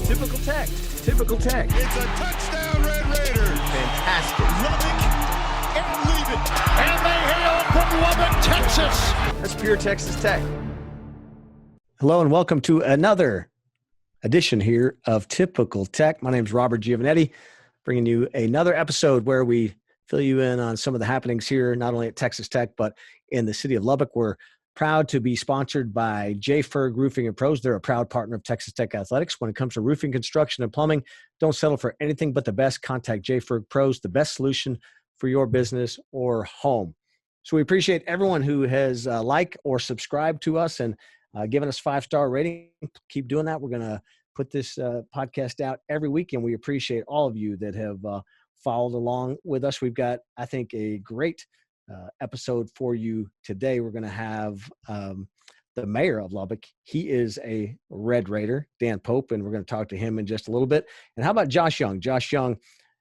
Typical Tech. Typical Tech. It's a touchdown, Red Raiders. Fantastic. Lubbock and leave it. And they hail from Lubbock, Texas. That's pure Texas Tech. Hello and welcome to another edition here of Typical Tech. My name is Robert Giovanetti, bringing you another episode where we fill you in on some of the happenings here, not only at Texas Tech, but in the city of Lubbock. We're proud to be sponsored by J. Ferg Roofing and Pros. They're a proud partner of Texas Tech Athletics. When it comes to roofing, construction, and plumbing, don't settle for anything but the best. Contact J. Ferg Pros, the best solution for your business or home. So we appreciate everyone who has liked or subscribed to us and given us 5-star rating. Keep doing that. We're going to put this podcast out every week, and we appreciate all of you that have followed along with us. We've got, I think, a great episode for you today. We're going to have the mayor of Lubbock. He is a Red Raider, Dan Pope, and we're going to talk to him in just a little bit. And how about Josh Young? Josh Young,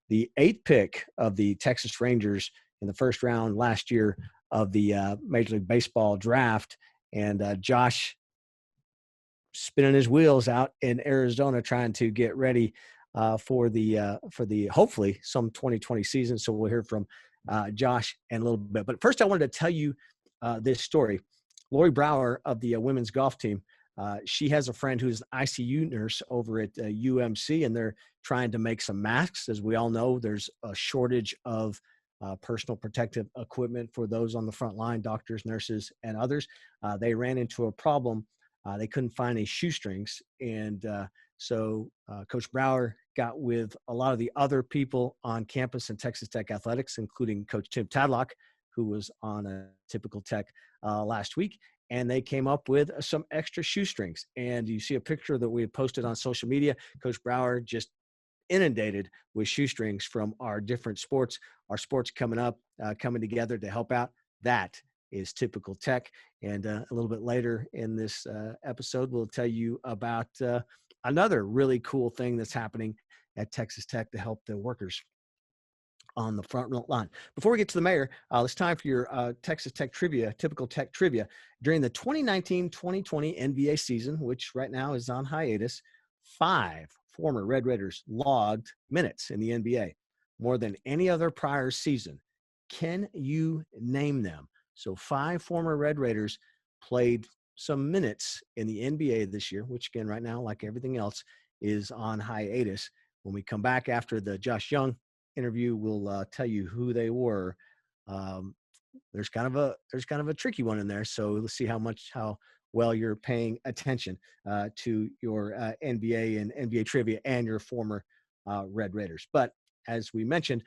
the 8th pick of the Texas Rangers in the first round last year of the Major League Baseball draft. And Josh spinning his wheels out in Arizona trying to get ready for the hopefully some 2020 season. So we'll hear from Josh in a little bit. But first I wanted to tell you this story. Lori Brower of the women's golf team, she has a friend who's an ICU nurse over at UMC, and they're trying to make some masks. As we all know, there's a shortage of personal protective equipment for those on the front line, doctors, nurses, and others. They ran into a problem. They couldn't find any shoestrings. And so Coach Brower got with a lot of the other people on campus in Texas Tech Athletics, including Coach Tim Tadlock, who was on a Typical Tech last week. And they came up with some extra shoestrings. And you see a picture that we had posted on social media. Coach Brower just inundated with shoestrings from our different sports, our sports coming up, coming together to help out. That is Typical Tech. And a little bit later in this episode, we'll tell you about another really cool thing that's happening at Texas Tech to help the workers on the front line. Before we get to the mayor, it's time for your Texas Tech trivia, Typical Tech trivia. During the 2019-2020 NBA season, which right now is on hiatus, 5 former Red Raiders logged minutes in the NBA, more than any other prior season. Can you name them? So 5 former Red Raiders played some minutes in the NBA this year, which again, right now, like everything else, is on hiatus. When we come back after the Josh Young interview, we'll tell you who they were. There's kind of a tricky one in there. So let's see how well you're paying attention to your NBA and NBA trivia and your former Red Raiders. But as we mentioned,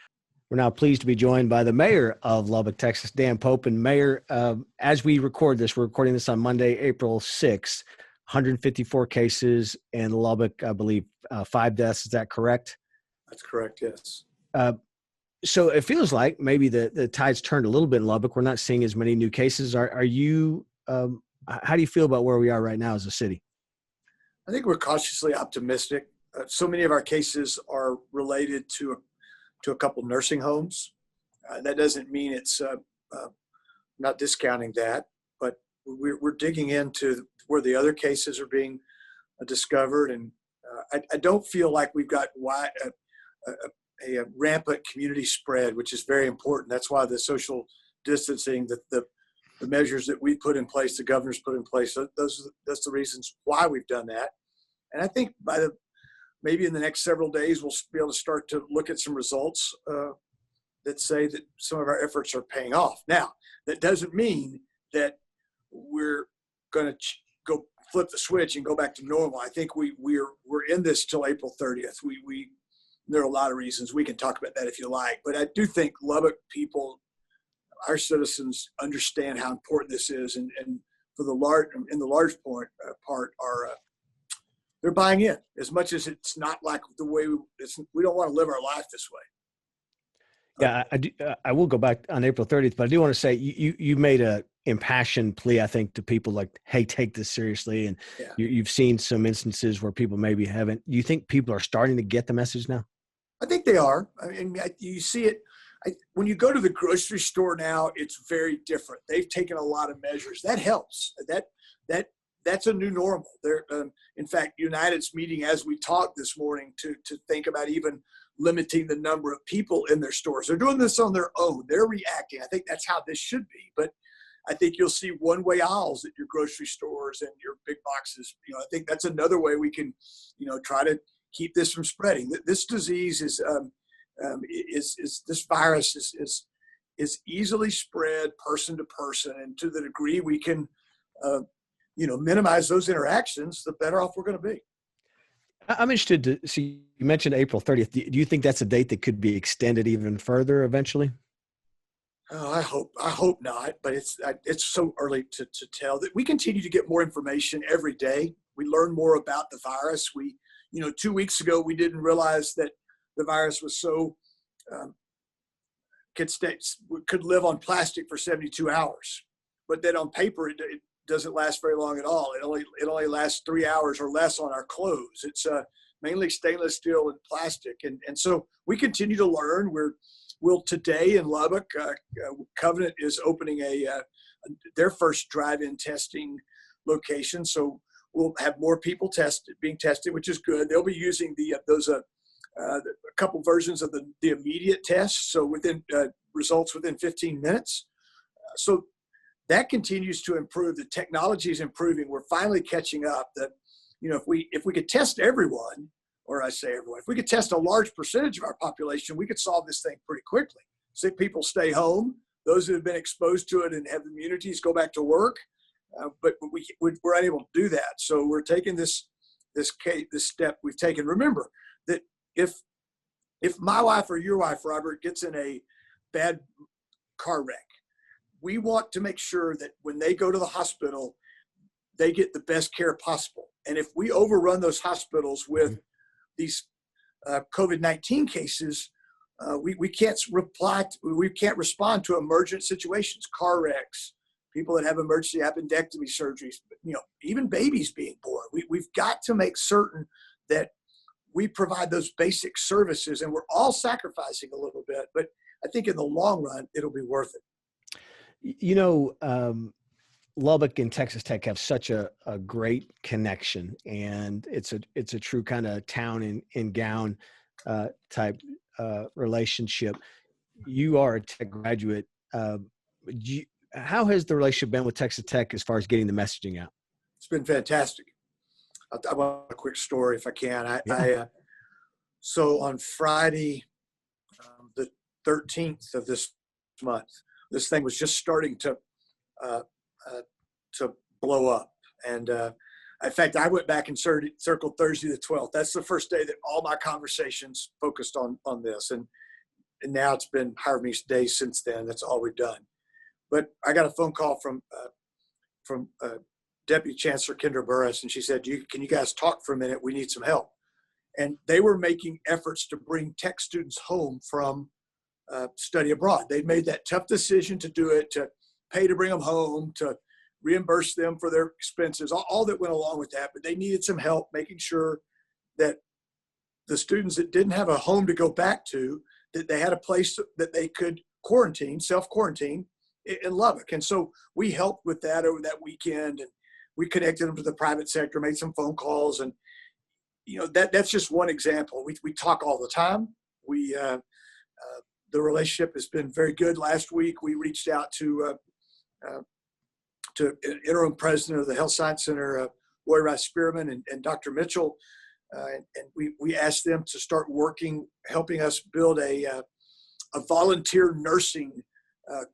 we're now pleased to be joined by the mayor of Lubbock, Texas, Dan Pope. And Mayor, as we record this, we're recording this on Monday, April 6th, 154 cases in Lubbock, I believe 5 deaths. Is that correct? That's correct, yes. So it feels like maybe the tide's turned a little bit in Lubbock. We're not seeing as many new cases. Are you how do you feel about where we are right now as a city? I think we're cautiously optimistic. So many of our cases are related to a couple nursing homes. That doesn't mean it's not discounting that, but we're digging into where the other cases are being discovered. And I don't feel like we've got a rampant community spread, which is very important. That's why the social distancing, the measures that we put in place, the governor's put in place, that's the reasons why we've done that. And I think maybe in the next several days, we'll be able to start to look at some results that say that some of our efforts are paying off. Now, that doesn't mean that we're going to go flip the switch and go back to normal. I think we're in this till April 30th. There are a lot of reasons. We can talk about that if you like. But I do think Lubbock people, our citizens, understand how important this is, and for the large part are they're buying in, as much as it's not like the way we don't want to live our life this way. Yeah, I will go back on April 30th, but I do want to say you made a impassioned plea, I think, to people like, hey, take this seriously. And yeah. You've seen some instances where people maybe haven't. You think people are starting to get the message now? I think they are. I mean, you see it. When you go to the grocery store now, it's very different. They've taken a lot of measures. That helps. That that's a new normal. In fact, United's meeting as we talked this morning to think about even limiting the number of people in their stores. They're doing this on their own. They're reacting. I think that's how this should be. But I think you'll see one-way aisles at your grocery stores and your big boxes. I think that's another way we can, try to keep this from spreading. This disease is this virus is easily spread person to person, and to the degree we can, minimize those interactions, the better off we're going to be. I'm interested to see, you mentioned April 30th. Do you think that's a date that could be extended even further eventually? Oh, I hope not, but it's so early to tell. That we continue to get more information every day. We learn more about the virus. 2 weeks ago, we didn't realize that the virus was so, could live on plastic for 72 hours, but then on paper, it doesn't last very long at all. It only lasts 3 hours or less on our clothes. It's mainly stainless steel and plastic. And so we continue to learn. We'll today in Lubbock, Covenant is opening their first drive-in testing location. So we'll have more people being tested, which is good. They'll be using a couple versions of the immediate test. So within results within 15 minutes. So that continues to improve. The technology is improving. We're finally catching up. That, if we could test everyone, or I say everyone, if we could test a large percentage of our population, we could solve this thing pretty quickly. Sick people stay home. Those who have been exposed to it and have immunities go back to work. But we're unable to do that. So we're taking this step we've taken. Remember that if my wife or your wife, Robert, gets in a bad car wreck, we want to make sure that when they go to the hospital, they get the best care possible. And if we overrun those hospitals with these COVID-19 cases, we can't respond to emergent situations, car wrecks, people that have emergency appendectomy surgeries, even babies being born. We've got to make certain that we provide those basic services, and we're all sacrificing a little bit, but I think in the long run, it'll be worth it. Lubbock and Texas Tech have such a great connection, and it's a true kind of town in gown type relationship. You are a Tech graduate. How has the relationship been with Texas Tech as far as getting the messaging out? It's been fantastic. I want a quick story if I can. So on Friday, the 13th of this month, this thing was just starting to blow up. And in fact, I went back and circled Thursday the 12th. That's the first day that all my conversations focused on this. And now it's been however many days since then. That's all we've done. But I got a phone call from Deputy Chancellor Kendra Burris, and she said, can you guys talk for a minute? We need some help. And they were making efforts to bring Tech students home from study abroad. They'd made that tough decision to do it, to pay to bring them home, to reimburse them for their expenses, all that went along with that. But they needed some help making sure that the students that didn't have a home to go back to, that they had a place that they could self-quarantine in Lubbock. And so we helped with that over that weekend, and we connected them to the private sector, made some phone calls. And, that's just one example. We talk all the time. The relationship has been very good. Last week, we reached out to interim president of the Health Science Center, Lori Rice Spearman, and Dr. Mitchell. And we asked them to start helping us build a volunteer nursing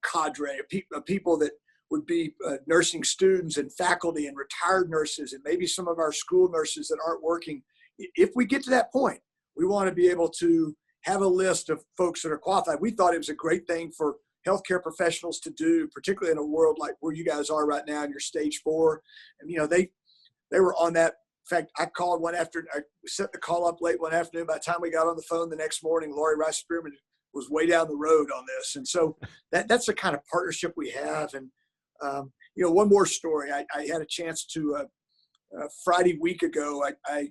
cadre of people that would be nursing students and faculty and retired nurses, and maybe some of our school nurses that aren't working. If we get to that point, we want to be able to have a list of folks that are qualified. We thought it was a great thing for healthcare professionals to do, particularly in a world like where you guys are right now in your stage 4. And, they were on that. In fact, I called one after, I set the call up late one afternoon. By the time we got on the phone the next morning, Lori Rice Spearman was way down the road on this. And so that's the kind of partnership we have. And, one more story. I had a chance to, Friday week ago, I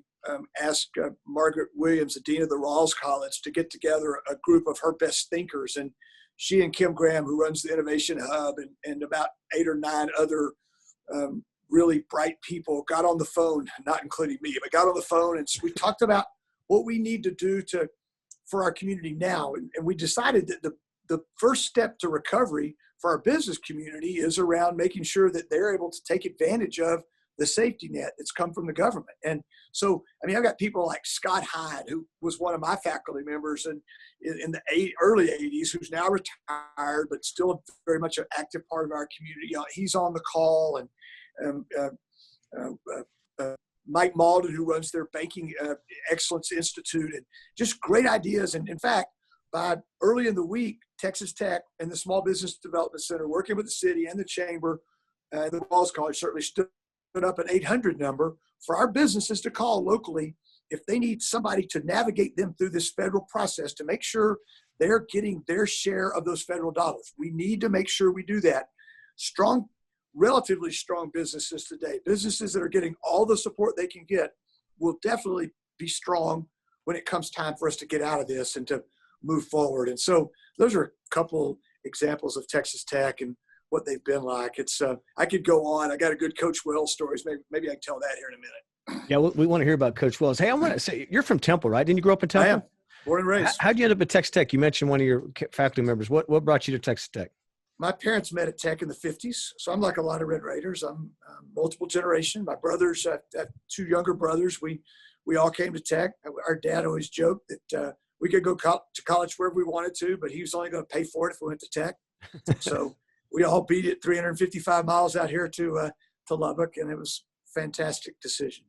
asked Margaret Williams, the dean of the Rawls College, to get together a group of her best thinkers. And she and Kim Graham, who runs the Innovation Hub, and about 8 or 9 other really bright people got on the phone, not including me, but got on the phone, and we talked about what we need to do for our community now. And we decided that the first step to recovery for our business community is around making sure that they're able to take advantage of the safety net that's come from the government. And so, I mean, I've got people like Scott Hyde, who was one of my faculty members in the early 80s, who's now retired, but still very much an active part of our community. He's on the call, and Mike Malden, who runs their Banking Excellence Institute, and just great ideas. And in fact, by early in the week, Texas Tech and the Small Business Development Center, working with the city and the chamber, the Walls College certainly stood up an 800 number for our businesses to call locally if they need somebody to navigate them through this federal process to make sure they're getting their share of those federal dollars. We need to make sure we do that. Relatively strong businesses today, businesses that are getting all the support they can get, will definitely be strong when it comes time for us to get out of this and to move forward. And so those are a couple examples of Texas Tech and what they've been like. It's I could go on. I got a good Coach Wells stories. Maybe I can tell that here in a minute. Yeah, we want to hear about Coach Wells. Hey, I want to say, you're from Temple, right? Didn't you grow up in Temple? I am. Born and raised. How'd you end up at Texas Tech? You mentioned one of your faculty members. What brought you to Texas Tech? My parents met at Tech in the 50s, so I'm like a lot of Red Raiders. I'm multiple generation. My brothers, I have two younger brothers. We all came to Tech. Our dad always joked that we could go to college wherever we wanted to, but he was only going to pay for it if we went to Tech. So we all beat it 355 miles out here to Lubbock, and it was a fantastic decision.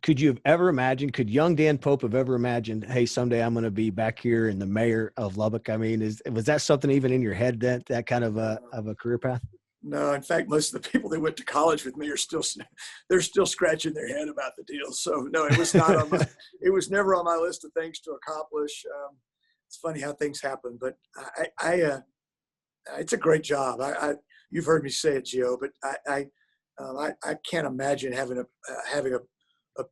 Could you have ever imagined, could young Dan Pope have ever imagined, hey, someday I'm going to be back here and the mayor of Lubbock? I mean, was that something even in your head, that kind of a career path? No, in fact, most of the people that went to college with me they're still scratching their head about the deal. So no, it was not it was never on my list of things to accomplish. It's funny how things happen, but it's a great job. You've heard me say it, Gio, but I can't imagine having a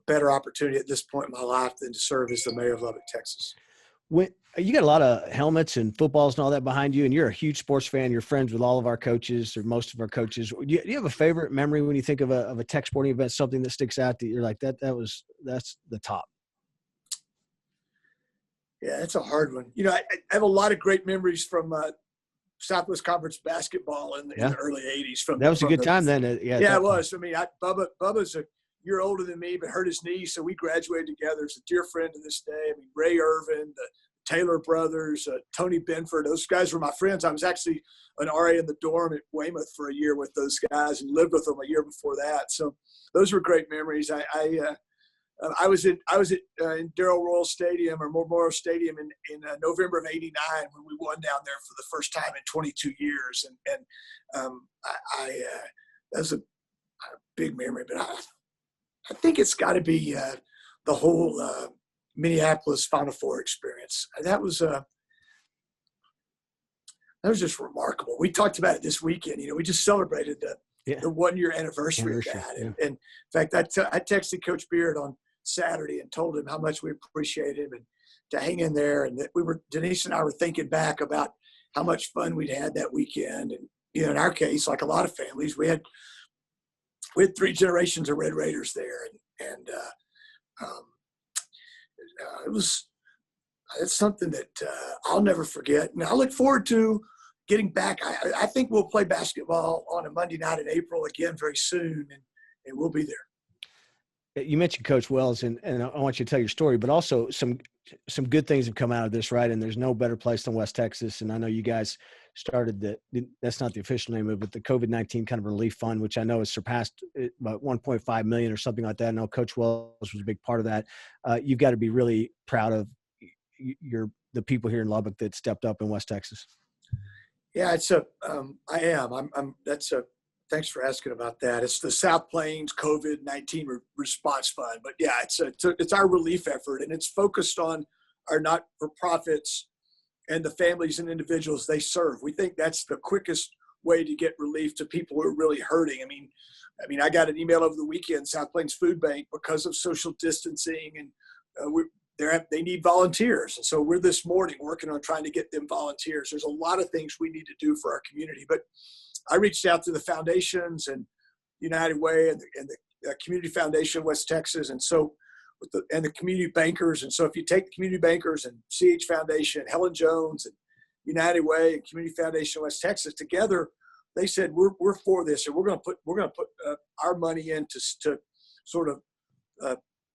better opportunity at this point in my life than to serve as the mayor of Lubbock, Texas. When you got a lot of helmets and footballs and all that behind you, and you're a huge sports fan, you're friends with all of our coaches or most of our coaches. Do you have a favorite memory when you think of a Tech sporting event, something that sticks out that you're like, that's the top? Yeah, it's a hard one. You know, I have a lot of great memories from Southwest Conference basketball in the early 80s. That was a good time then. Yeah, it was. I mean, Bubba's a year older than me, but hurt his knee, so we graduated together. He's a dear friend to this day. I mean, Ray Irvin, the Taylor brothers, Tony Benford, those guys were my friends. I was actually an RA in the dorm at Weymouth for a year with those guys and lived with them a year before that. So those were great memories. I was in Darrell Royal Stadium or Memorial Stadium in November of '89 when we won down there for the first time in 22 years, and that was a big memory. But I think it's got to be the whole Minneapolis Final Four experience. That was just remarkable. We talked about it this weekend. You know, we just celebrated the 1 year anniversary of that. Yeah. And in fact, I texted Coach Beard on Saturday and told him how much we appreciate him and to hang in there. And that Denise and I were thinking back about how much fun we'd had that weekend. And, you know, in our case, like a lot of families, we had 3 generations of Red Raiders there. And it's something that I'll never forget. And I look forward to getting back. I think we'll play basketball on a Monday night in April again very soon, and we'll be there. You mentioned Coach Wells, and I want you to tell your story, but also some good things have come out of this, right? And there's no better place than West Texas. And I know you guys started that's not the official name of it, but the COVID-19 kind of relief fund, which I know has surpassed about 1.5 million or something like that. I know Coach Wells was a big part of that. You've got to be really proud of the people here in Lubbock that stepped up in West Texas. Yeah, I am. Thanks for asking about that. It's the South Plains COVID-19 Response Fund. But yeah, it's our relief effort, and it's focused on our not-for-profits and the families and individuals they serve. We think that's the quickest way to get relief to people who are really hurting. I mean, I got an email over the weekend, South Plains Food Bank, because of social distancing, and they need volunteers. And so we're this morning working on trying to get them volunteers. There's a lot of things we need to do for our community, but I reached out to the foundations and United Way and the Community Foundation of West Texas. And so, and the community bankers. And so if you take the community bankers and CH Foundation, Helen Jones and United Way and Community Foundation of West Texas together, they said, we're for this. And we're going to put our money in to sort of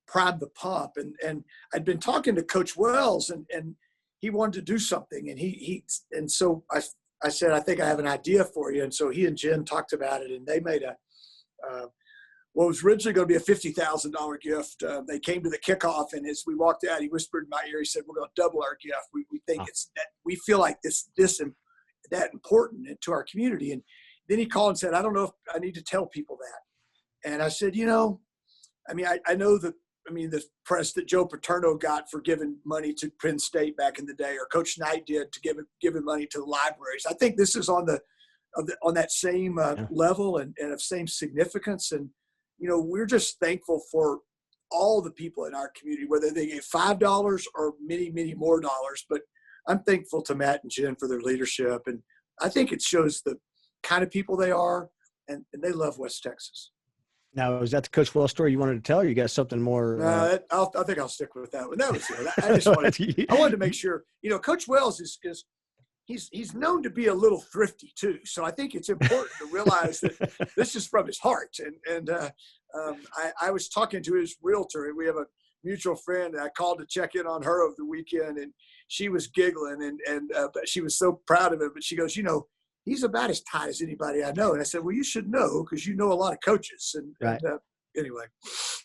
prime the pump. And I'd been talking to Coach Wells and he wanted to do something. And so I said, I think I have an idea for you. And so he and Jen talked about it, and they made what was originally going to be a $50,000 gift. They came to the kickoff, and as we walked out, he whispered in my ear, he said, we're going to double our gift. We think it's that we feel like it's that important to our community. And then he called and said, I don't know if I need to tell people that. And I said, I know the press that Joe Paterno got for giving money to Penn State back in the day, or Coach Knight did to giving money to the libraries. I think this is on that same level and of same significance. And, we're just thankful for all the people in our community, whether they gave $5 or many, many more dollars. But I'm thankful to Matt and Jen for their leadership. And I think it shows the kind of people they are, and they love West Texas. Now, is that the Coach Wells story you wanted to tell, or you got something more? I think I'll stick with that one. That was it. I wanted to make sure, Coach Wells is he's known to be a little thrifty too. So I think it's important to realize that this is from his heart. And I was talking to his realtor, and we have a mutual friend. I called to check in on her over the weekend, and she was giggling but she was so proud of him. But she goes, he's about as tight as anybody I know. And I said, well, you should know, because you know a lot of coaches. And anyway.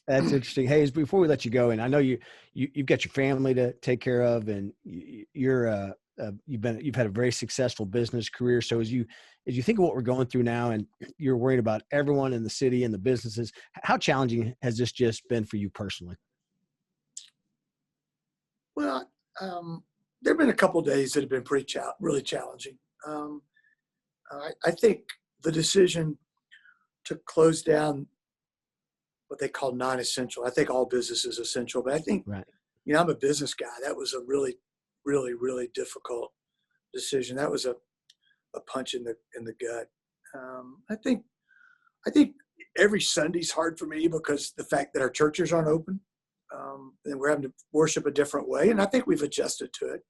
That's interesting. Hey, before we let you go, and I know you've got your family to take care of, and you've had a very successful business career. So as you think of what we're going through now, and you're worried about everyone in the city and the businesses, how challenging has this just been for you personally? Well, there've been a couple of days that have been really challenging. I think the decision to close down what they call non-essential. I think all business is essential, but I think, I'm a business guy. That was a really, really, really difficult decision. That was a punch in the gut. I think every Sunday's hard for me because the fact that our churches aren't open, and we're having to worship a different way. And I think we've adjusted to it,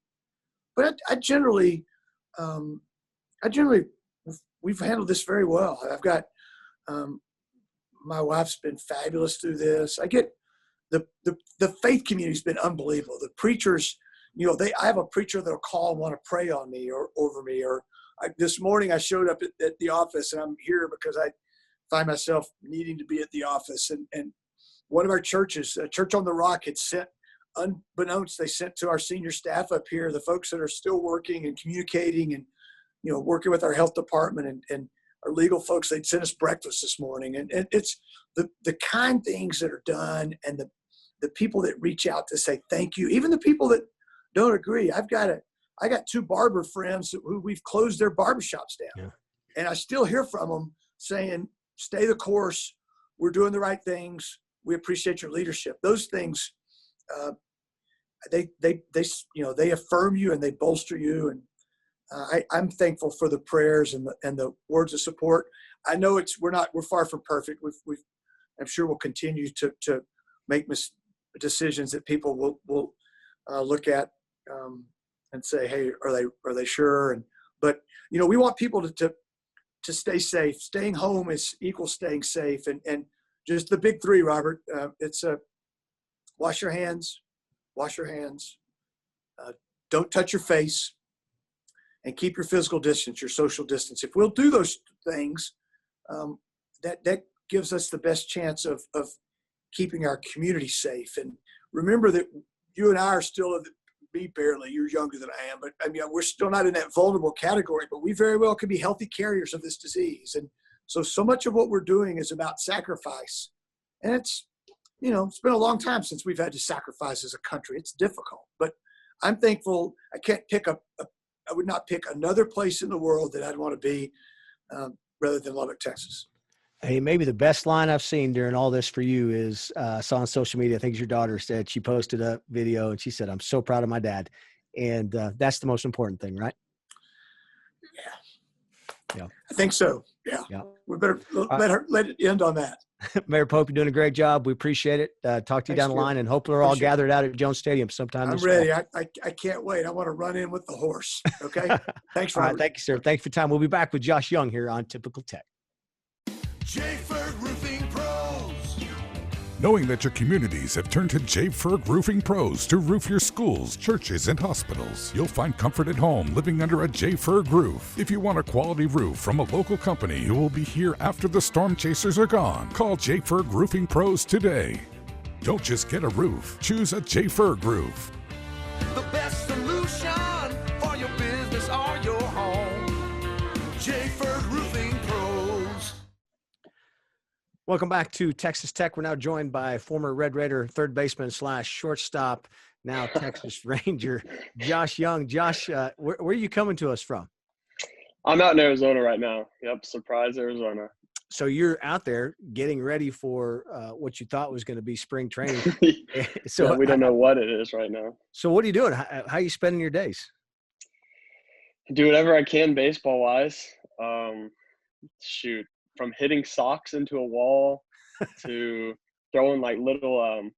but I generally, we've handled this very well. I've got, my wife's been fabulous through this. I get the faith community's been unbelievable. The preachers, I have a preacher that'll call and want to pray on me or over me. This morning I showed up at the office, and I'm here because I find myself needing to be at the office. And one of our churches, Church on the Rock, had sent, unbeknownst, they sent to our senior staff up here, the folks that are still working and communicating and, working with our health department and our legal folks, they'd sent us breakfast this morning. And it's the kind things that are done, and the people that reach out to say thank you, even the people that don't agree. I got two barber friends who we've closed their barbershops down. And I still hear from them saying, stay the course. We're doing the right things. We appreciate your leadership. Those things, they affirm you and they bolster you. And I'm thankful for the prayers and the words of support. I know we're far from perfect. I'm sure we'll continue to make decisions that people will look at and say, hey, are they sure? But we want people to stay safe. Staying home is equal staying safe. And just the big three, Robert, it's wash your hands, don't touch your face, and keep your physical distance, your social distance. If we'll do those things, that gives us the best chance of keeping our community safe. And remember that you and I are still, me barely, you're younger than I am, but we're still not in that vulnerable category, but we very well could be healthy carriers of this disease. And so much of what we're doing is about sacrifice. And it's been a long time since we've had to sacrifice as a country. It's difficult, but I'm thankful. I would not pick another place in the world that I'd want to be rather than Lubbock, Texas. Hey, maybe the best line I've seen during all this for you is I saw on social media, I think your daughter said, she posted a video and she said, I'm so proud of my dad. And that's the most important thing, right? Yeah. I think so. Yeah. Yeah. We better let it end on that. Mayor Pope, you're doing a great job. We appreciate it. Talk to you Thanks, down the Skip. line, and hopefully we're all Appreciate it. gathered out at Jones Stadium sometime I'm this ready. fall. I can't wait. I want to run in with the horse. Okay. Thanks, All right. Robert. Thank you, sir. Thanks for your time. We'll be back with Josh Young here on Typical Tech. J. Ferg Roofing Pros. Knowing that your communities have turned to J. Ferg Roofing Pros to roof your schools, churches, and hospitals, you'll find comfort at home living under a J. Ferg roof. If you want a quality roof from a local company who will be here after the storm chasers are gone, call J. Ferg Roofing Pros today. Don't just get a roof, choose a J. Ferg roof. The best solution for your business or your home. J. Ferg Roofing Pros. Welcome back to Texas Tech. We're now joined by former Red Raider third baseman / shortstop, now Texas Ranger, Josh Young. Josh, where are you coming to us from? I'm out in Arizona right now. Yep, surprise, Arizona. So you're out there getting ready for what you thought was going to be spring training. So Yeah, we don't know what it is right now. So what are you doing? How are you spending your days? Do whatever I can baseball-wise. Shoot, from hitting socks into a wall to throwing like little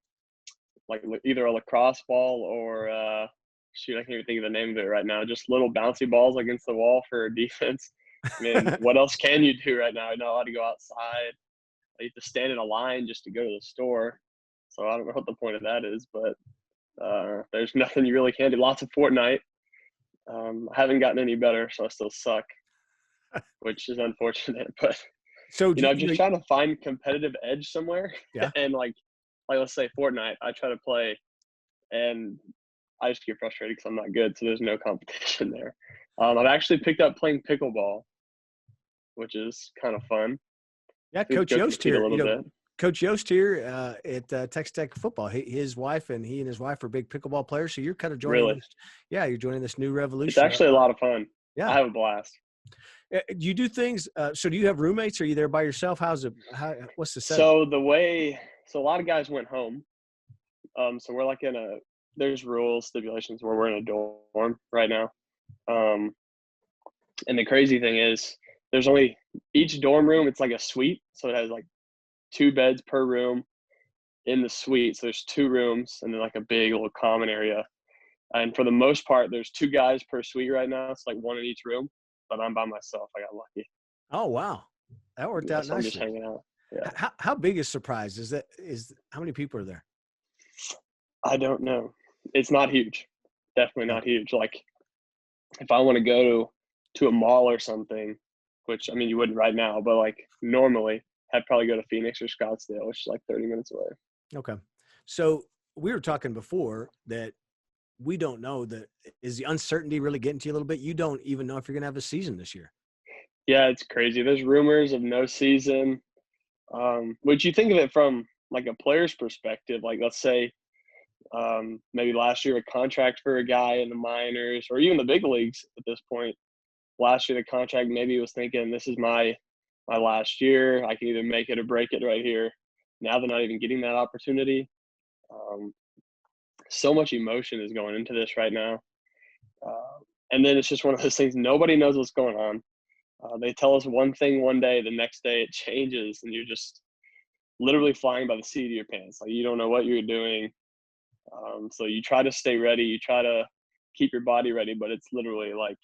like either a lacrosse ball or shoot, I can't even think of the name of it right now. Just little bouncy balls against the wall for defense. I mean, what else can you do right now? I'm not allowed to go outside. I have to stand in a line just to go to the store. So I don't know what the point of that is, but there's nothing you really can do. Lots of Fortnite. I haven't gotten any better, so I still suck, which is unfortunate. But So I'm just trying to find competitive edge somewhere. Yeah. And like let's say Fortnite, I try to play, and I just get frustrated because I'm not good. So there's no competition there. I've actually picked up playing pickleball, which is kind of fun. Yeah, Go Coach Yost compete a here. little bit. Coach Yost here at Texas Tech football. His wife and his wife are big pickleball players. So you're kind of joining. Really? You're joining this new revolution. It's actually a lot of fun. Yeah. I have a blast. Do you do things? So do you have roommates? Are you there by yourself? What's the setup? So a lot of guys went home. So we're like there's rules, stipulations where we're in a dorm right now. And the crazy thing is there's only each dorm room, it's like a suite. So it has like 2 beds per room in the suite. So there's 2 rooms and then like a big little common area. And for the most part, there's 2 guys per suite right now. It's like 1 in each room, but I'm by myself. I got lucky. Oh, wow. That worked out So I'm just nicely. hanging out. Yeah. How big is Surprise? How many people are there? I don't know. It's not huge. Definitely not huge. Like if I want to go to a mall or something, which I mean you wouldn't right now, but like normally I'd probably go to Phoenix or Scottsdale, which is like 30 minutes away. Okay. So we were talking before that we don't know is the uncertainty really getting to you a little bit? You don't even know if you're going to have a season this year. Yeah, it's crazy. There's rumors of no season. Would you think of it from like a player's perspective? Like let's say maybe last year a contract for a guy in the minors or even the big leagues at this point. Last year the contract maybe was thinking this is my last year. I can either make it or break it right here. Now they're not even getting that opportunity. So much emotion is going into this right now. And then it's just one of those things, nobody knows what's going on. They tell us one thing one day, the next day it changes, and you're just literally flying by the seat of your pants. Like you don't know what you're doing. So you try to stay ready. You try to keep your body ready, but it's literally like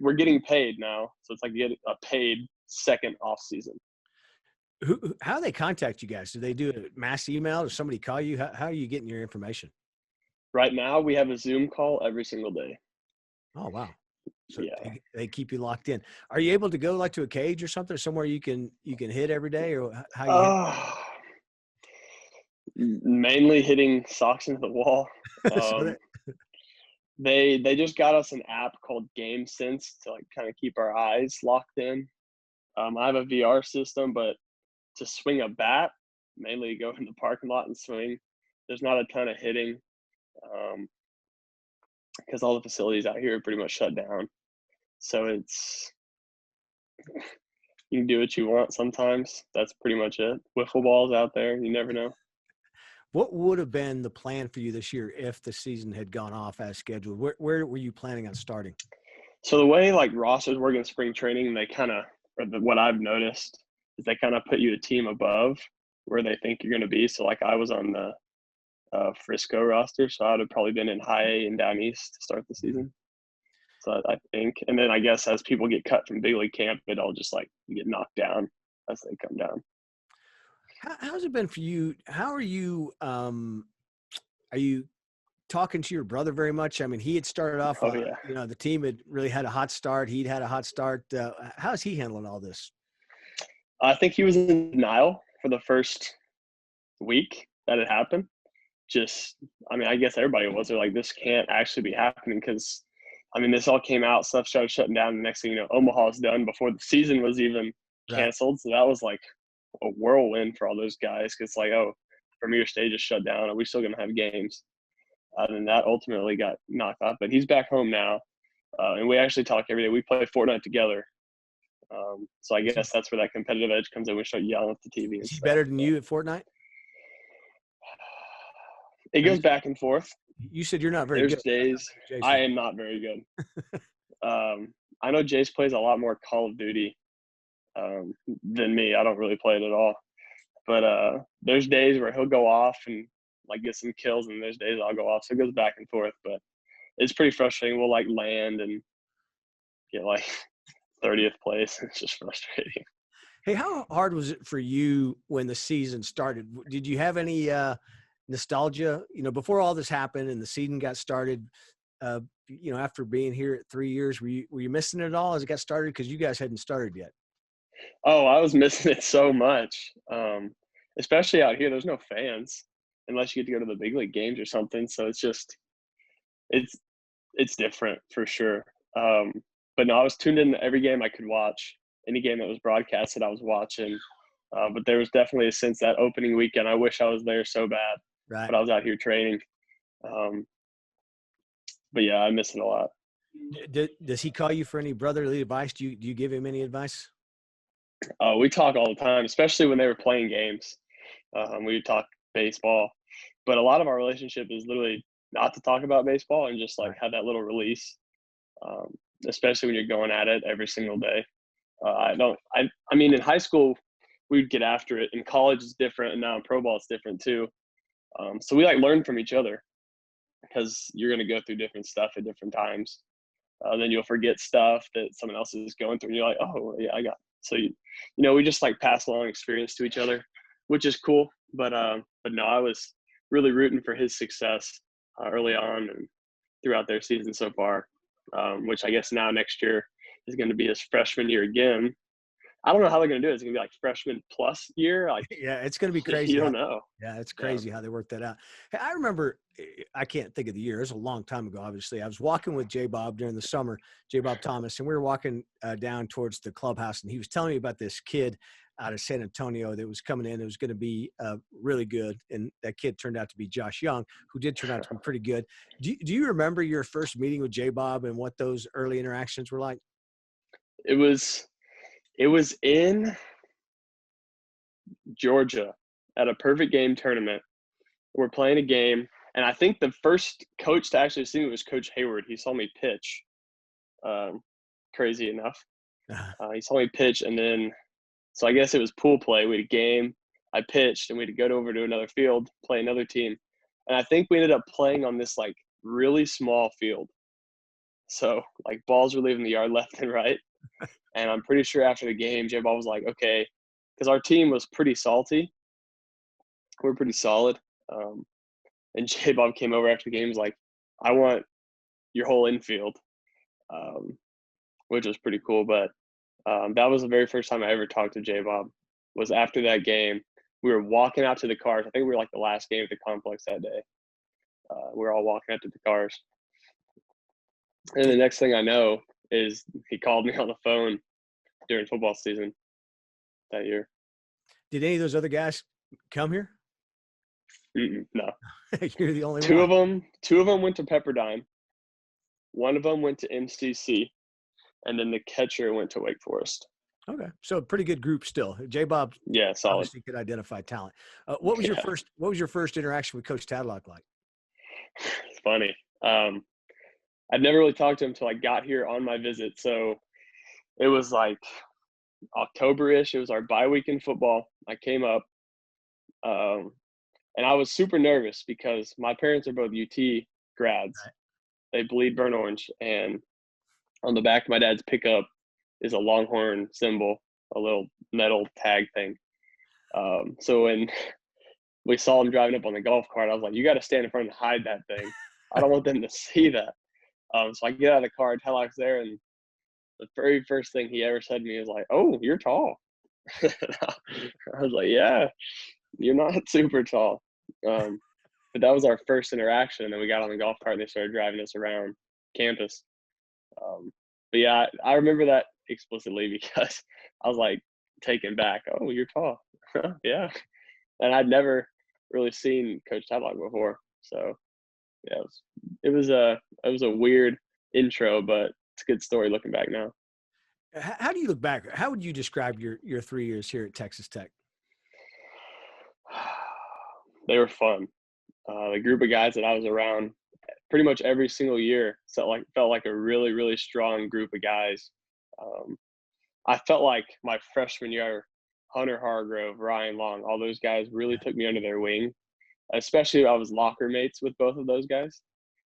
we're getting paid now. So it's like you get a paid second off season. How do they contact you guys? Do they do a mass email or somebody call you? How are you getting your information? Right now we have a Zoom call every single day. Oh, wow. So Yeah. they keep you locked in. Are you able to go like to a cage or something, somewhere you can hit every day, or how you Mainly hitting socks into the wall. So They just got us an app called Game Sense to like kind of keep our eyes locked in. I have a VR system, but to swing a bat, mainly go in the parking lot and swing. There's not a ton of hitting because all the facilities out here are pretty much shut down. So you can do what you want sometimes. That's pretty much it. Wiffle balls out there. You never know. What would have been the plan for you this year if the season had gone off as scheduled? Where were you planning on starting? So the way like rosters work in spring training, they kind of what I've noticed is they kind of put you a team above where they think you're going to be. So like I was on the Frisco roster, so I would have probably been in high A and down east to start the season. So I think, and then I guess as people get cut from big league camp, it all just like get knocked down as they come down. How's it been for you? How are you? Are you talking to your brother very much? I mean, he had started off, Oh, yeah. you know, the team had really had a hot start. He'd had a hot start. How's he handling all this? I think he was in denial for the first week that it happened. I mean, I guess everybody was. They're like, this can't actually be happening because, I mean, this all came out, stuff started shutting down. The next thing you know, Omaha's done before the season was even canceled. Right. So that was like a whirlwind for all those guys because, like, oh, Premier Stage is shut down. Are we still going to have games? And that ultimately got knocked off. But he's back home now, and we actually talk every day. We play Fortnite together. So I guess that's where that competitive edge comes in. We start yelling at the TV. Is he better than you at Fortnite? It goes back and forth. You said you're not very good. There's days I am not very good. I know Jace plays a lot more Call of Duty than me. I don't really play it at all. But there's days where he'll go off and like get some kills, and there's days I'll go off. So it goes back and forth. But it's pretty frustrating. We'll like land and get like 30th place. It's just frustrating. Hey, how hard was it for you when the season started? Did you have any nostalgia, you know, before all this happened and the season got started, you know, after being here at 3 years, were you missing it all as it got started? Because you guys hadn't started yet. Oh, I was missing it so much. Especially out here, there's no fans unless you get to go to the big league games or something. So it's just, it's different for sure. But no, I was tuned in to every game I could watch. Any game that was broadcasted, I was watching. But there was definitely a sense that opening weekend, I wish I was there so bad. Right. But I was out here training. But yeah, I miss it a lot. Does he call you for any brotherly advice? Do you give him any advice? We talk all the time, especially when they were playing games. We would talk baseball. But a lot of our relationship is literally not to talk about baseball and just like have that little release, especially when you're going at it every single day. I mean, in high school, we'd get after it. In college, it's different, and now in pro ball, it's different too. So we like learn from each other because you're going to go through different stuff at different times. Then you'll forget stuff that someone else is going through, and you're like, oh, yeah, I got it. So, you know, we just like pass along experience to each other, which is cool. But no, I was really rooting for his success early on and throughout their season so far, which I guess now next year is going to be his freshman year again. I don't know how they're going to do it. It's going to be like freshman plus year. Like, yeah, it's going to be crazy. You don't know. Yeah, it's crazy how they work that out. Hey, I remember, I can't think of the year. It was a long time ago, obviously. I was walking with J. Bob during the summer, J. Bob Thomas, and we were walking down towards the clubhouse, and he was telling me about this kid out of San Antonio that was coming in. It was going to be really good, and that kid turned out to be Josh Young, who did turn out to be pretty good. Do you remember your first meeting with J. Bob and what those early interactions were like? It was in Georgia at a perfect game tournament. We're playing a game, and I think the first coach to actually see me was Coach Hayward. He saw me pitch, crazy enough. He saw me pitch, and then so I guess it was pool play. We had a game. I pitched, and we had to go over to another field, play another team. And I think we ended up playing on this, like, really small field. So, like, balls were leaving the yard left and right. And I'm pretty sure after the game, J-Bob was like, okay, because our team was pretty salty. We're pretty solid. And J-Bob came over after the game and was like, I want your whole infield, which was pretty cool. But that was the very first time I ever talked to J-Bob, was after that game. We were walking out to the cars. I think we were like the last game at the complex that day. We were all walking out to the cars. And the next thing I know is he called me on the phone during football season that year. Did any of those other guys come here? No. You're the only one. Two of them went to Pepperdine. One of them went to MCC. And then the catcher went to Wake Forest. Okay. So a pretty good group still. J-Bob solid. Obviously could identify talent. What was your first interaction with Coach Tadlock like? It's funny. I'd never really talked to him until I got here on my visit. So it was like October-ish. It was our bye week in football. I came up, and I was super nervous because my parents are both UT grads. Right. They bleed burnt orange, and on the back of my dad's pickup is a Longhorn symbol, a little metal tag thing. So when we saw him driving up on the golf cart, I was like, "You got to stand in front and hide that thing. I don't want them to see that." So I get out of the car, Tadlock's there, and the very first thing he ever said to me was like, "Oh, you're tall." I was like, "Yeah, you're not super tall." But that was our first interaction. And then we got on the golf cart and they started driving us around campus. But yeah, I remember that explicitly because I was like taken back. "Oh, you're tall." Yeah. And I'd never really seen Coach Tadlock before. So yeah, it was a weird intro, but it's a good story looking back now. How do you look back? How would you describe your 3 years here at Texas Tech? They were fun. The group of guys that I was around pretty much every single year felt like a really, really strong group of guys. I felt like my freshman year, Hunter Hargrove, Ryan Long, all those guys really took me under their wing. Especially I was locker mates with both of those guys.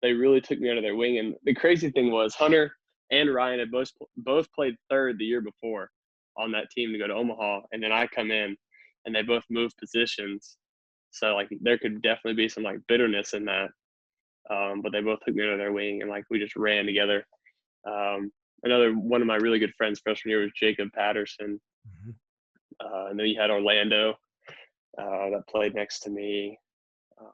They really took me under their wing. And the crazy thing was Hunter and Ryan had both played third the year before on that team to go to Omaha. And then I come in and they both moved positions. So like there could definitely be some like bitterness in that. But they both took me under their wing and like we just ran together. Another one of my really good friends freshman year was Jacob Patterson. And then you had Orlando that played next to me.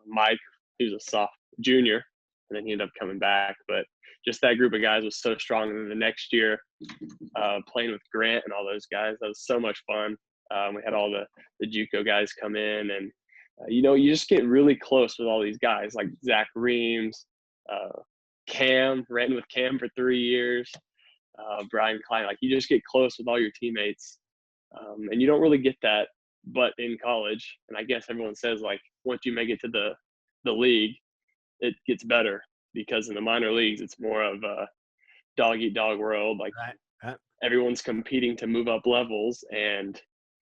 Mike, he was a junior, and then he ended up coming back. But just that group of guys was so strong. And then the next year, playing with Grant and all those guys, that was so much fun. We had all the JUCO guys come in, and you just get really close with all these guys like Zach Reams, Cam, ran with Cam for 3 years, Brian Klein. Like you just get close with all your teammates, and you don't really get that but in college. And I guess everyone says like once you make it to the league, it gets better because in the minor leagues it's more of a dog eat dog world. Like everyone's competing to move up levels, and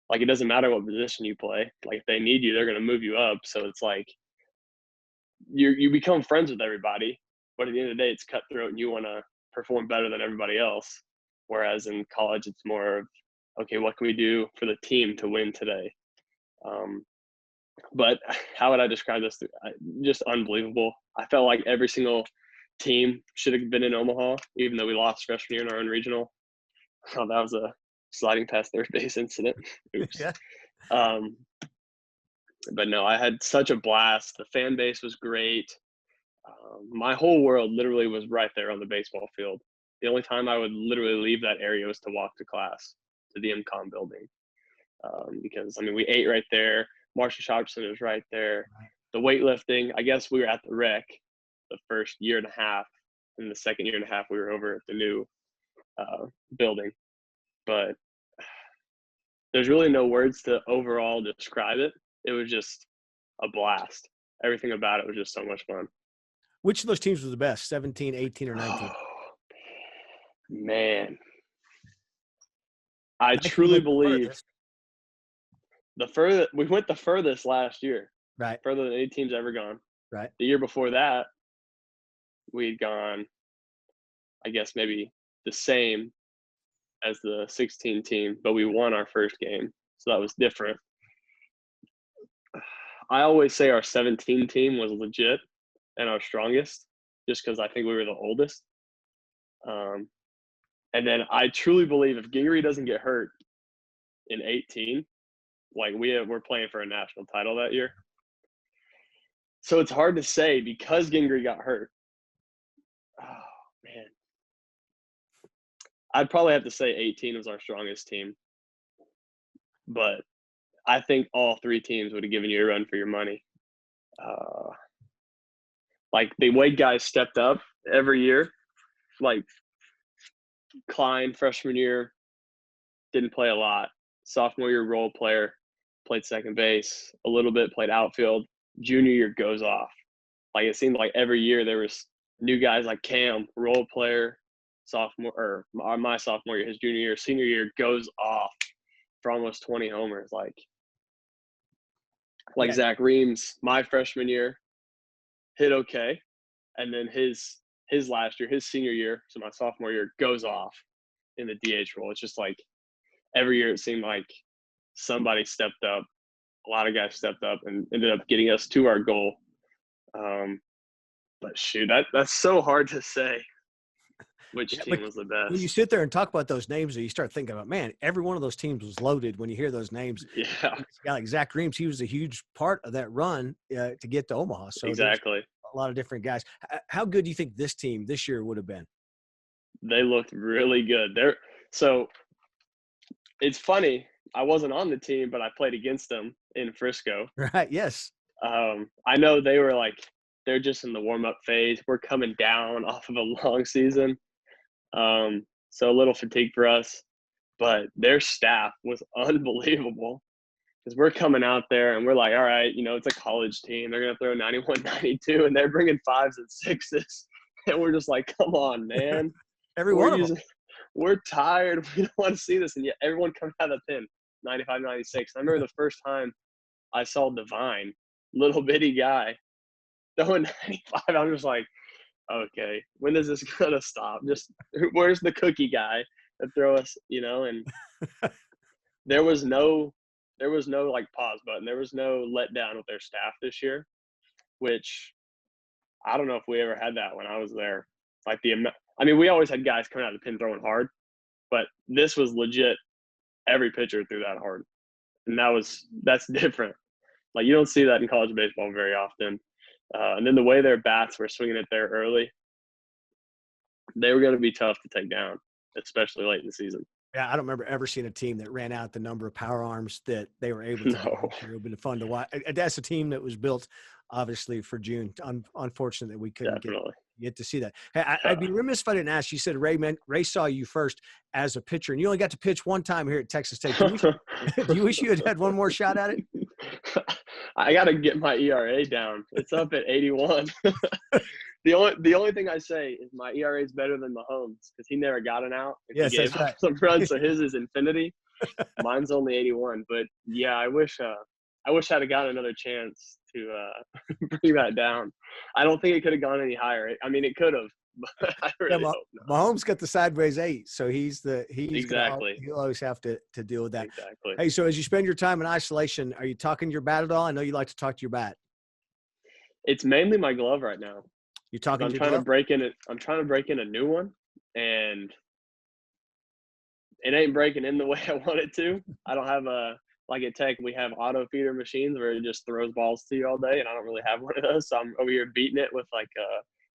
like it doesn't matter what position you play. Like if they need you, they're going to move you up. So it's like you become friends with everybody, but at the end of the day, it's cutthroat, and you want to perform better than everybody else. Whereas in college, it's more of, okay, what can we do for the team to win today? But how would I describe this? Just unbelievable. I felt like every single team should have been in Omaha, even though we lost freshman year in our own regional. Oh, that was a sliding past third base incident. Oops. Yeah. But no, I had such a blast. The fan base was great. My whole world literally was right there on the baseball field. The only time I would literally leave that area was to walk to class, to the MCOM building. Because, I mean, we ate right there. Marshall Shopping Center was right there. The weightlifting, I guess we were at the rec the first year and a half. And the second year and a half, we were over at the new building. But there's really no words to overall describe it. It was just a blast. Everything about it was just so much fun. Which of those teams was the best, 17, 18, or 19? Man. I truly believe we went the furthest last year. Right. Further than any team's ever gone. Right. The year before that, we'd gone, I guess, maybe the same as the 16 team, but we won our first game. So that was different. I always say our 17 team was legit and our strongest just because I think we were the oldest. And then I truly believe if Gingery doesn't get hurt in 18, like we're playing for a national title that year. So it's hard to say because Gingery got hurt. Oh, man. I'd probably have to say 18 was our strongest team. But I think all three teams would have given you a run for your money. Like the way guys stepped up every year, like Klein freshman year didn't play a lot. Sophomore year role player, played second base a little bit, played outfield. Junior year goes off. Like it seemed like every year there was new guys like Cam, role player, sophomore or my sophomore year, his junior year, senior year, goes off for almost 20 homers. Like Yeah. Zach Reams, my freshman year, hit okay, and then his last year, his senior year, so my sophomore year, goes off in the DH role. It's just like every year it seemed like somebody stepped up, a lot of guys stepped up, and ended up getting us to our goal. But shoot, that's so hard to say which team was the When you best. sit there and talk about those names, you start thinking about, man, every one of those teams was loaded when you hear those names. Yeah, A guy like Zach Reams, he was a huge part of that run to get to Omaha. So there's exactly. a lot of different guys. How good do you think this team this year would have been? They looked really good. So it's funny. I wasn't on the team, but I played against them in Frisco. Right. Yes. I know they were like, they're just in the warm-up phase. We're coming down off of a long season. So a little fatigue for us. But their staff was unbelievable because we're coming out there and we're like, all right, it's a college team. They're going to throw 91, 92, and they're bringing 5s and 6s. And we're just like, come on, man. Every one of them. We're tired. We don't want to see this. And yet everyone comes out of the pen, 95, 96. I remember the first time I saw Divine, little bitty guy, throwing 95. I'm just like, okay, when is this going to stop? Just where's the cookie guy to throw us, and there was no like pause button. There was no letdown with their staff this year, which I don't know if we ever had that when I was there. Like we always had guys coming out of the pen throwing hard, but this was legit. Every pitcher threw that hard, and that's different. Like you don't see that in college baseball very often. And then the way their bats were swinging it there early, they were going to be tough to take down, especially late in the season. Yeah, I don't remember ever seeing a team that ran out the number of power arms that they were able to. No. It would have been fun to watch. That's a team that was built, obviously, for June. Unfortunate that we couldn't get to see that. Hey, I'd be remiss if I didn't ask. You said Ray saw you first as a pitcher, and you only got to pitch one time here at Texas State. Do you wish you had one more shot at it? I got to get my ERA down. It's up at 81. The only thing I say is my ERA is better than Mahomes because he never got an out. Yes, he gave that's right. up some runs, so his is infinity. Mine's only 81. But yeah, I wish I'd have gotten another chance to bring that down. I don't think it could have gone any higher. I mean, it could have, but I really hope not. Mahomes got the sideways 8, so he's Exactly. He'll always have to deal with that. Exactly. Hey, so as you spend your time in isolation, are you talking to your bat at all? I know you like to talk to your bat. It's mainly my glove right now. You talking I'm to trying your to glove? break in it. I'm trying to break in a new one, and it ain't breaking in the way I want it to. I don't have like at Tech, we have auto feeder machines where it just throws balls to you all day, and I don't really have one of those. So I'm over here beating it with like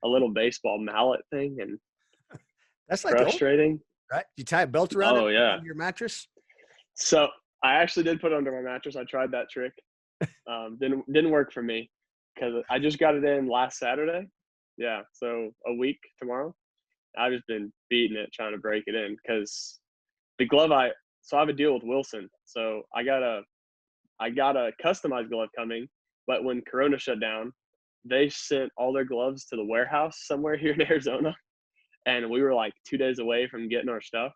a little baseball mallet thing, and That's like frustrating. right? You tie a belt around Oh, it yeah. under your mattress? So I actually did put it under my mattress. I tried that trick. Didn't work for me because I just got it in last Saturday. Yeah, so a week tomorrow. I've just been beating it, trying to break it in because the glove so I have a deal with Wilson. So I got a customized glove coming, but when Corona shut down, they sent all their gloves to the warehouse somewhere here in Arizona, and we were like 2 days away from getting our stuff.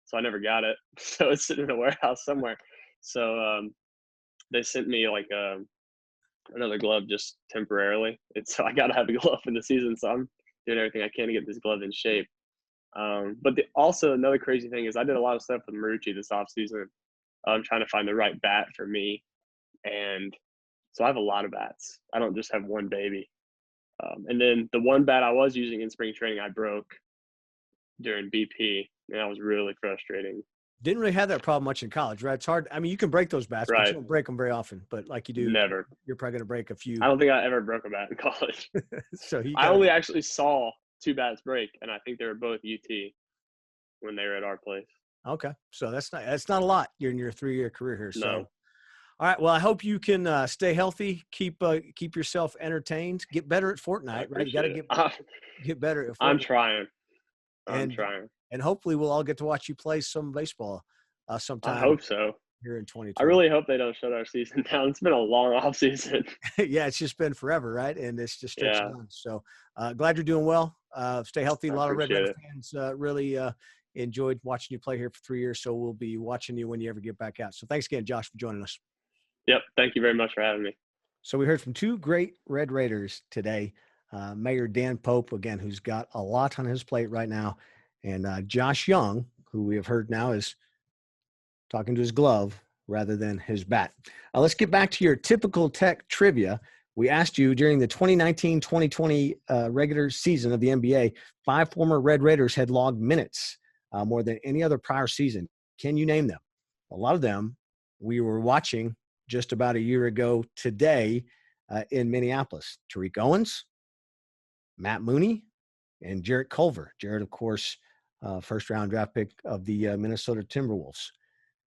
So I never got it. So it's sitting in a warehouse somewhere. So they sent me like another glove just temporarily. So I got to have a glove in the season. So I'm doing everything I can to get this glove in shape. But also another crazy thing is I did a lot of stuff with Marucci this offseason. I'm trying to find the right bat for me. And so I have a lot of bats. I don't just have one baby. And then the one bat I was using in spring training, I broke during BP. And that was really frustrating. Didn't really have that problem much in college, right? It's hard. I mean, you can break those bats, but Right. you don't break them very often. But like you do, Never. you're probably going to break a few. I don't think I ever broke a bat in college. So I only actually saw 2 bats break, and I think they were both UT when they were at our place. Okay, so that's not a lot. You're in your 3-year career here. So, No. all right. Well, I hope you can stay healthy, keep yourself entertained, get better at Fortnite. Right? You got to get better at Fortnite. I'm trying. I'm And- trying. And hopefully we'll all get to watch you play some baseball sometime. I hope so. here in 2020. I really hope they don't shut our season down. It's been a long off season. Yeah, it's just been forever, right? And it's just stretching Yeah. on. So glad you're doing well. Stay healthy. A I lot of Red appreciate Raider fans really enjoyed watching you play here for 3 years. So we'll be watching you when you ever get back out. So thanks again, Josh, for joining us. Yep. Thank you very much for having me. So we heard from two great Red Raiders today. Mayor Dan Pope, again, who's got a lot on his plate right now. And Josh Young, who we have heard now is talking to his glove rather than his bat. Let's get back to your typical Tech trivia. We asked you during the 2019-2020 regular season of the NBA, 5 former Red Raiders had logged minutes more than any other prior season. Can you name them? A lot of them we were watching just about a year ago today in Minneapolis. Tariq Owens, Matt Mooney, and Jarrett Culver. Jarrett, of course, first-round draft pick of the Minnesota Timberwolves.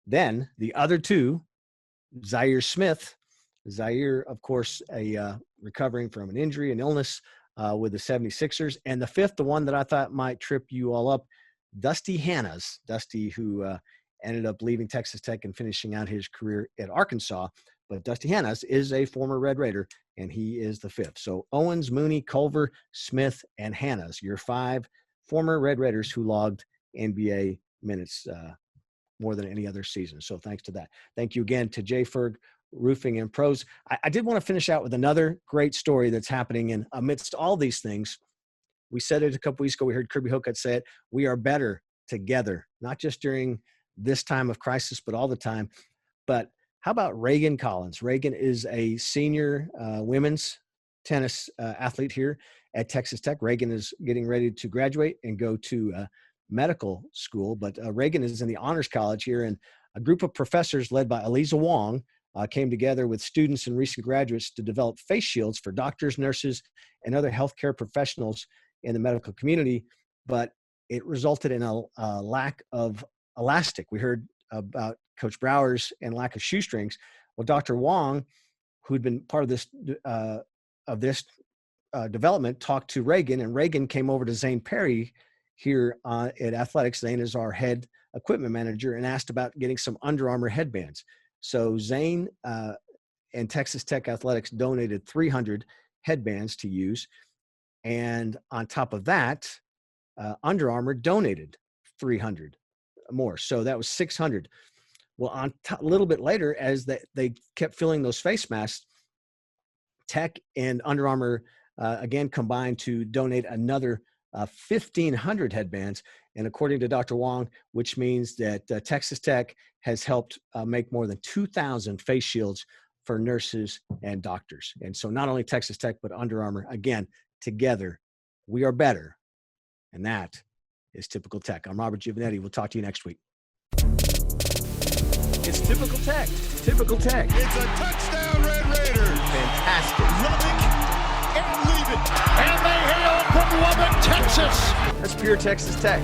Then the other two, Zaire Smith. Zaire, of course, recovering from an injury and illness with the 76ers. And the fifth, the one that I thought might trip you all up, Dusty Hannas. Dusty, who ended up leaving Texas Tech and finishing out his career at Arkansas. But Dusty Hannas is a former Red Raider, and he is the fifth. So Owens, Mooney, Culver, Smith, and Hannas, your 5 former Red Raiders who logged NBA minutes more than any other season. So thanks to that. Thank you again to J. Ferg Roofing and Pros. I did want to finish out with another great story that's happening. And amidst all these things, we said it a couple weeks ago, we heard Kirby Hocutt say it, we are better together, not just during this time of crisis, but all the time. But how about Reagan Collins? Reagan is a senior women's tennis athlete here at Texas Tech. Reagan is getting ready to graduate and go to medical school, but Reagan is in the Honors College here, and a group of professors led by Eliza Wong came together with students and recent graduates to develop face shields for doctors, nurses, and other healthcare professionals in the medical community, but it resulted in a lack of elastic. We heard about Coach Brower's and lack of shoestrings. Well, Dr. Wong, who'd been part of this development, talked to Reagan, and Reagan came over to Zane Perry here at Athletics. Zane is our head equipment manager, and asked about getting some Under Armour headbands. So Zane and Texas Tech Athletics donated 300 headbands to use. And on top of that, Under Armour donated 300 more. So that was 600. Well, a little bit later, as they kept filling those face masks, Tech and Under Armour again combined to donate another 1,500 headbands. And according to Dr. Wong, which means that Texas Tech has helped make more than 2,000 face shields for nurses and doctors. And so not only Texas Tech, but Under Armour, again, together, we are better. And that is Typical Tech. I'm Robert Giovanetti. We'll talk to you next week. It's Typical Tech. Typical Tech. It's a touchdown, Red Raiders. Fantastic. Lubbock and leave it. And they hail from Lubbock, Texas. That's pure Texas Tech.